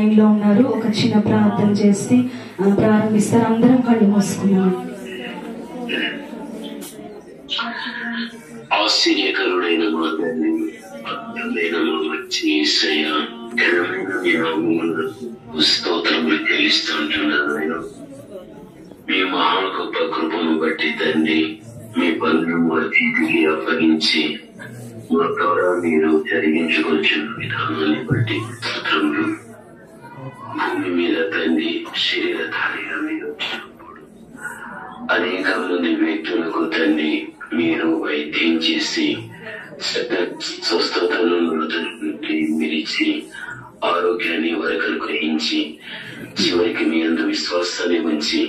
లైన్లో ఉన్నారు. ఒక చిన్న ప్రార్థన చేసి ప్రారంభిస్తారు. అందరం కళ్ళు మూసుకున్నాం. ఆశ్చర్యకరుడైన మా తండ్రి, అద్భుతమైన మా మంచి యేసయ్య, ఘనమైన మీ నామమునకు స్తోత్రములు చెల్లిస్తుంటున్నాను. నేను మీ మహా గొప్ప కృపను బట్టి తండ్రి, మీ బంధువు అతిథికి అప్పగించి మా ద్వారా మీరు జరిగించుకొచ్చిన విధానాన్ని బట్టి స్తోత్రములు. భూమి మీద తండ్రి శరీరధారిగా మీరు వచ్చినప్పుడు అనేక మంది వ్యక్తులకు తండ్రి మీరు వైద్యం చేసి స్వస్థతను మీరిచ్చి ఆరోగ్యాన్ని వరకు అనుగ్రహించి చివరికి మీ అంత విశ్వాసాన్ని ఉంచి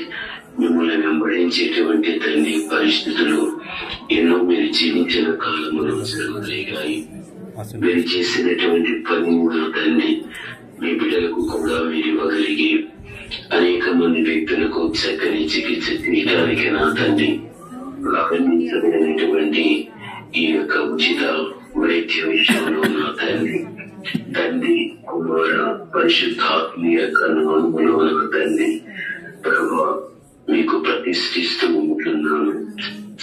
మిమ్మల్ని వెంబడించేటువంటి తండ్రి పరిస్థితులు ఎన్నో మీరు జీవించిన కాలంలో జరుగుతాయి. మీరు చేసినటువంటి పని తండ్రి మీ బిడ్డలకు కూడా మీరు ఇవ్వగలిగి అనేక మంది వ్యక్తులకు చక్కని చికిత్స చేయడానికి నా తండ్రి ప్రారంభించబడినటువంటి ఈ యొక్క ఉచిత వైద్య విషయంలో నా తండ్రి కుమార పరిశుద్ధాత్మ యొక్క నామములో నా తండ్రి ప్రభా మీకు ప్రతిష్ఠిస్తూ ఉంటున్నాను.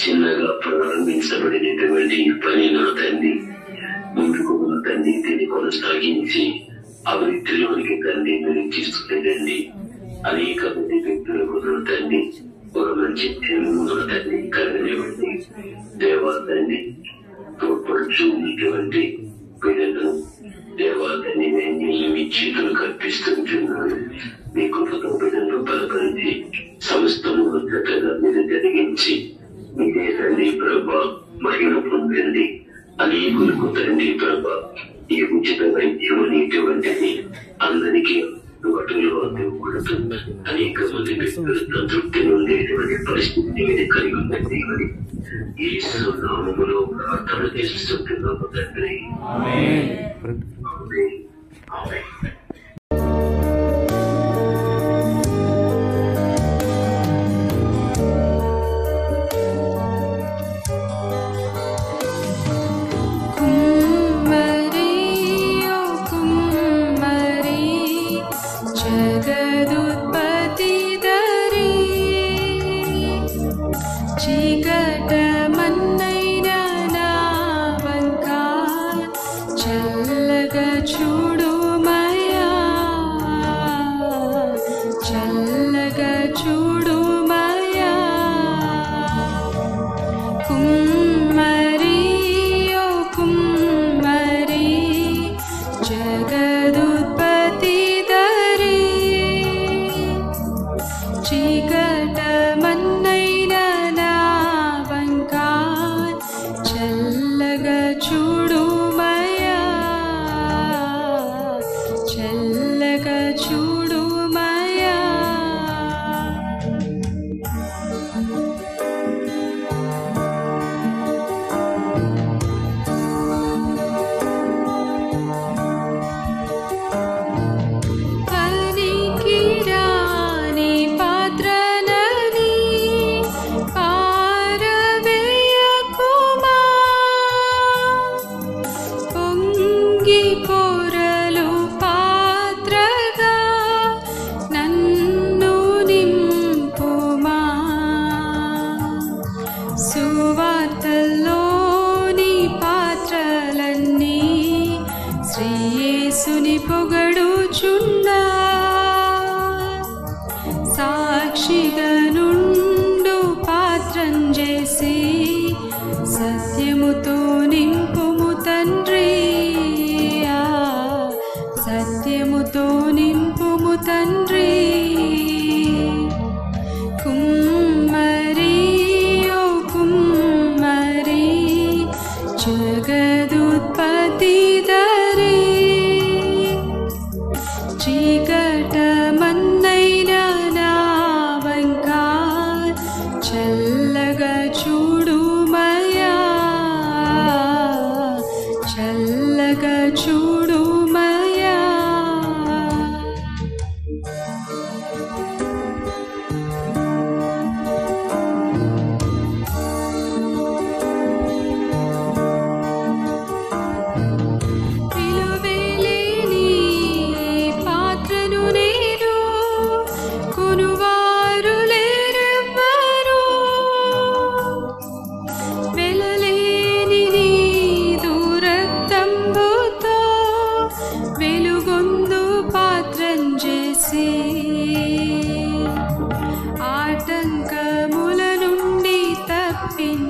చిన్నగా ప్రారంభించబడినటువంటి ఈ పని నా తండ్రి ముందుకు నా తండ్రి దీన్ని కొనసాగించి అభివృద్ధిలోనికి తండ్రి మీరు తీసుకునేదండి. అనేక మంది వ్యక్తులకు నా తండ్రి ఒక మంచి నా తండ్రి కలగనివ్వండి. దేవా తండ్రి తోడ్పడుచున్నటువంటి బిడ్డలు దేవా తండ్రి నేను మీ చేతులు కల్పిస్తుంటున్నాను. మీ కృపతో బిడ్డలను బలపరిచి సమస్తము చక్కగా మీరు జరిగించి మీరే తండ్రి ప్రభా మహిమ పొందండి. అనేకులకు తండ్రి ప్రభా ఈ ఉచిత వైద్యం అనేటువంటిది అందరికీ అందుబాటులో అందుకూడదు. అనేక మంది వ్యక్తులు సంతృప్తి ఉండేటువంటి పరిస్థితిని ఇది కలిగి ఉందండి. మరి యేసు నామములో ప్రార్థన చేస్తున్నాము తండ్రి.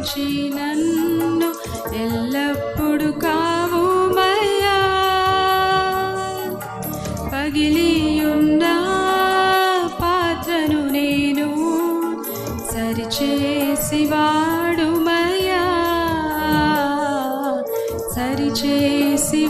నుంచి నన్ను ఎల్లప్పుడు కావుమయ్యా. పగిలియున్న పాత్రను నేను సరిచేసి వాడుమయ్యా, సరిచేసి